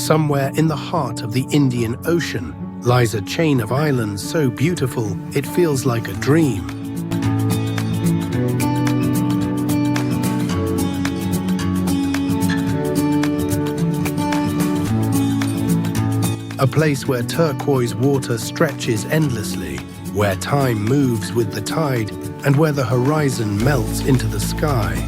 Somewhere in the heart of the Indian Ocean lies a chain of islands so beautiful it feels like a dream. A place where turquoise water stretches endlessly, where time moves with the tide, and where the horizon melts into the sky.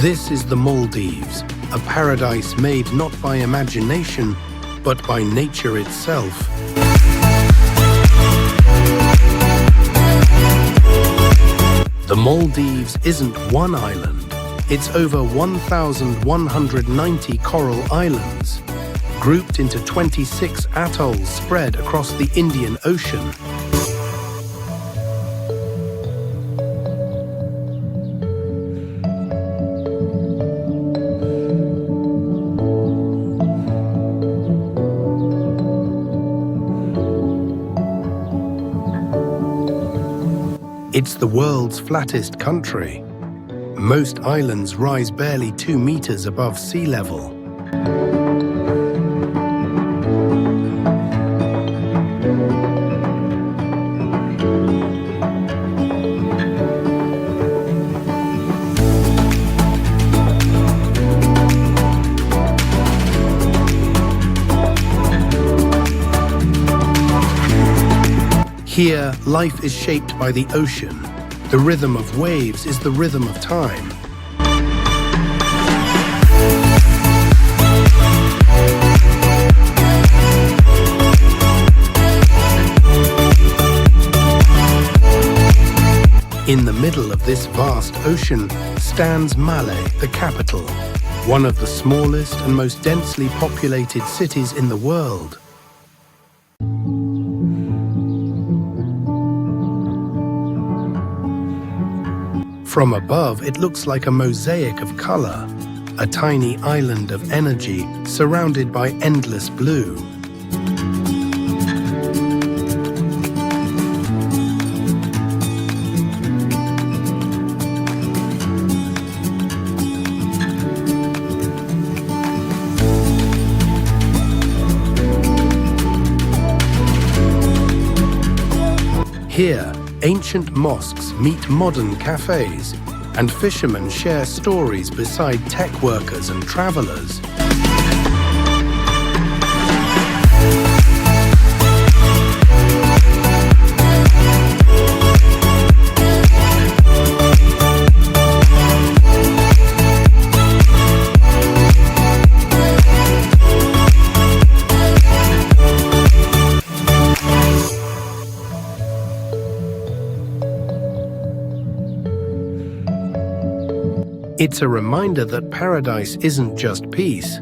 This is the Maldives, a paradise made not by imagination, but by nature itself. The Maldives isn't one island, it's over 1,190 coral islands, grouped into 26 atolls spread across the Indian Ocean. It's the world's flattest country. Most islands rise barely 2 meters above sea level. Here, life is shaped by the ocean. The rhythm of waves is the rhythm of time. In the middle of this vast ocean stands Malé, the capital, one of the smallest and most densely populated cities in the world. From above, it looks like a mosaic of color, a tiny island of energy surrounded by endless blue. Here, ancient mosques meet modern cafes, and fishermen share stories beside tech workers and travelers. It's a reminder that paradise isn't just peace,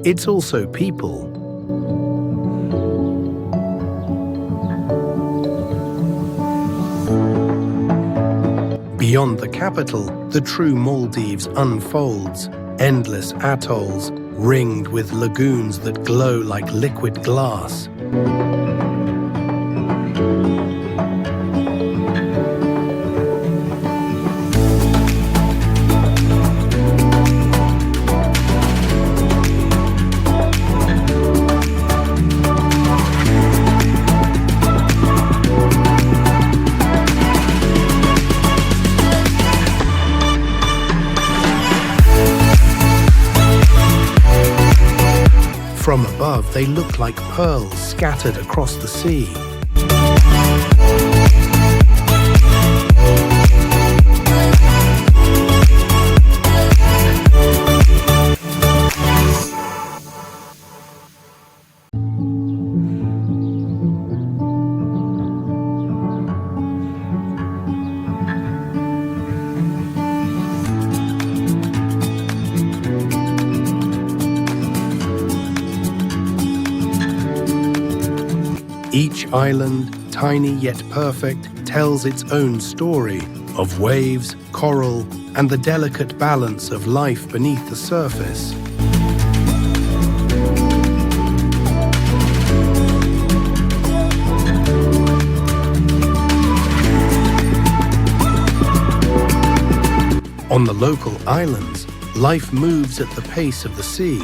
it's also people. Beyond the capital, the true Maldives unfolds, endless atolls ringed with lagoons that glow like liquid glass. From above, they look like pearls scattered across the sea. Each island, tiny yet perfect, tells its own story of waves, coral, and the delicate balance of life beneath the surface. On the local islands, life moves at the pace of the sea.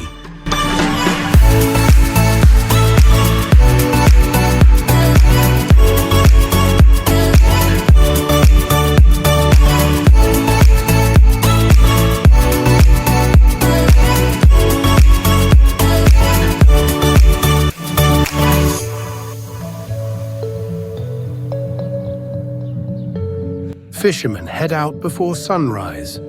Fishermen head out before sunrise.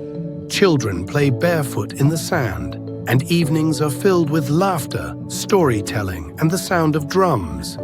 Children play barefoot in the sand, and evenings are filled with laughter, storytelling, and the sound of drums.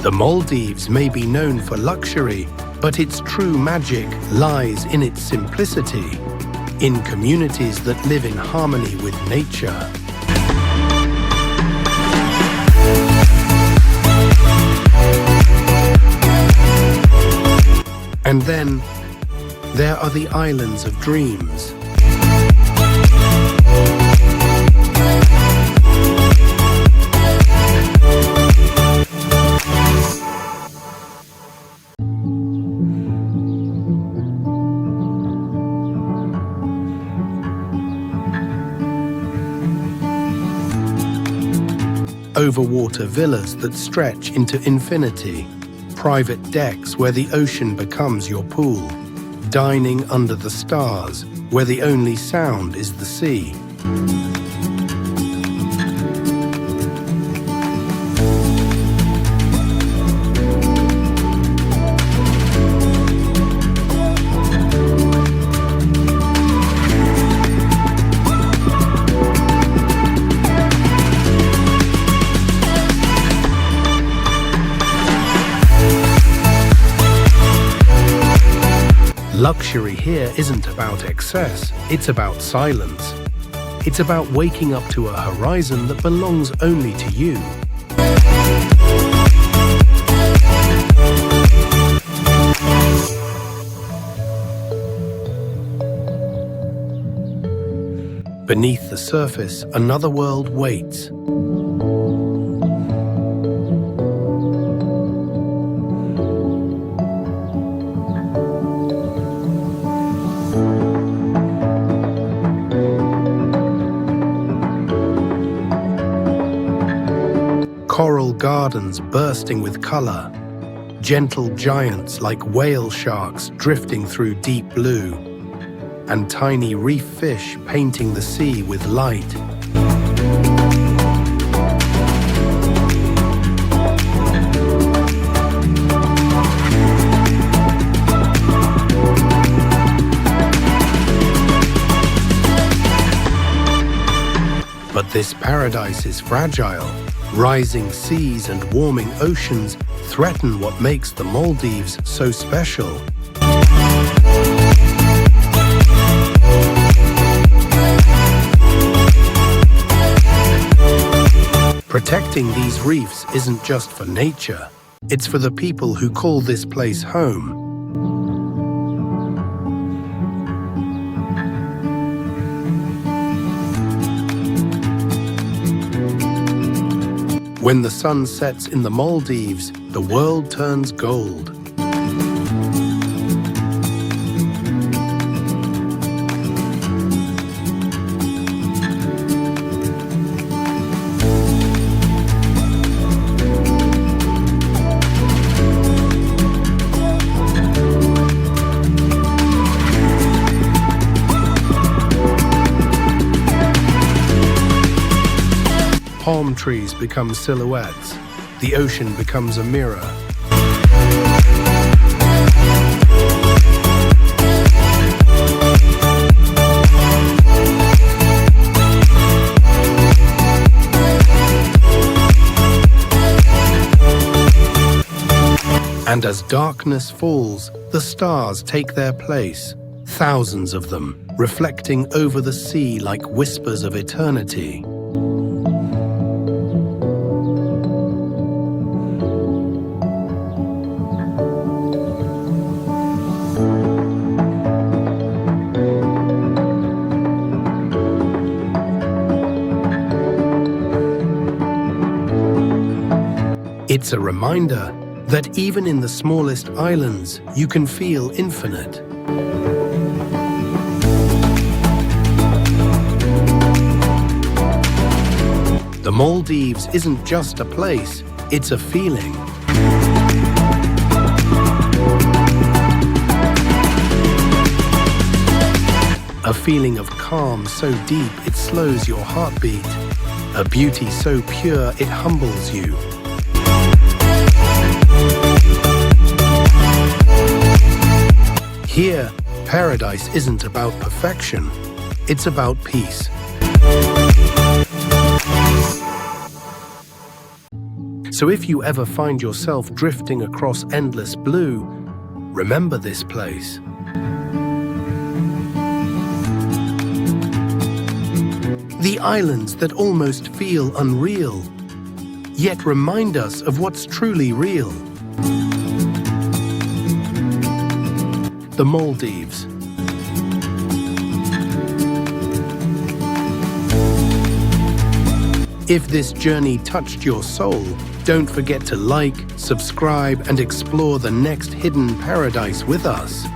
The Maldives may be known for luxury, but its true magic lies in its simplicity, in communities that live in harmony with nature. And then, there are the islands of dreams. Overwater villas that stretch into infinity, private decks where the ocean becomes your pool, dining under the stars where the only sound is the sea. Luxury here isn't about excess, it's about silence. It's about waking up to a horizon that belongs only to you. Beneath the surface, another world waits. Coral gardens bursting with color, gentle giants like whale sharks drifting through deep blue, and tiny reef fish painting the sea with light. But this paradise is fragile. Rising seas and warming oceans threaten what makes the Maldives so special. Protecting these reefs isn't just for nature, it's for the people who call this place home. When the sun sets in the Maldives, the world turns gold. Palm trees become silhouettes. The ocean becomes a mirror. And as darkness falls, the stars take their place, thousands of them, reflecting over the sea like whispers of eternity. It's a reminder that even in the smallest islands, you can feel infinite. The Maldives isn't just a place, it's a feeling. A feeling of calm so deep it slows your heartbeat. A beauty so pure it humbles you. Here, paradise isn't about perfection, it's about peace. So if you ever find yourself drifting across endless blue, remember this place. The islands that almost feel unreal, yet remind us of what's truly real. The Maldives. If this journey touched your soul, don't forget to like, subscribe, and explore the next hidden paradise with us.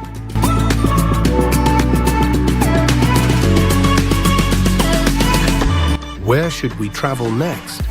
Where should we travel next?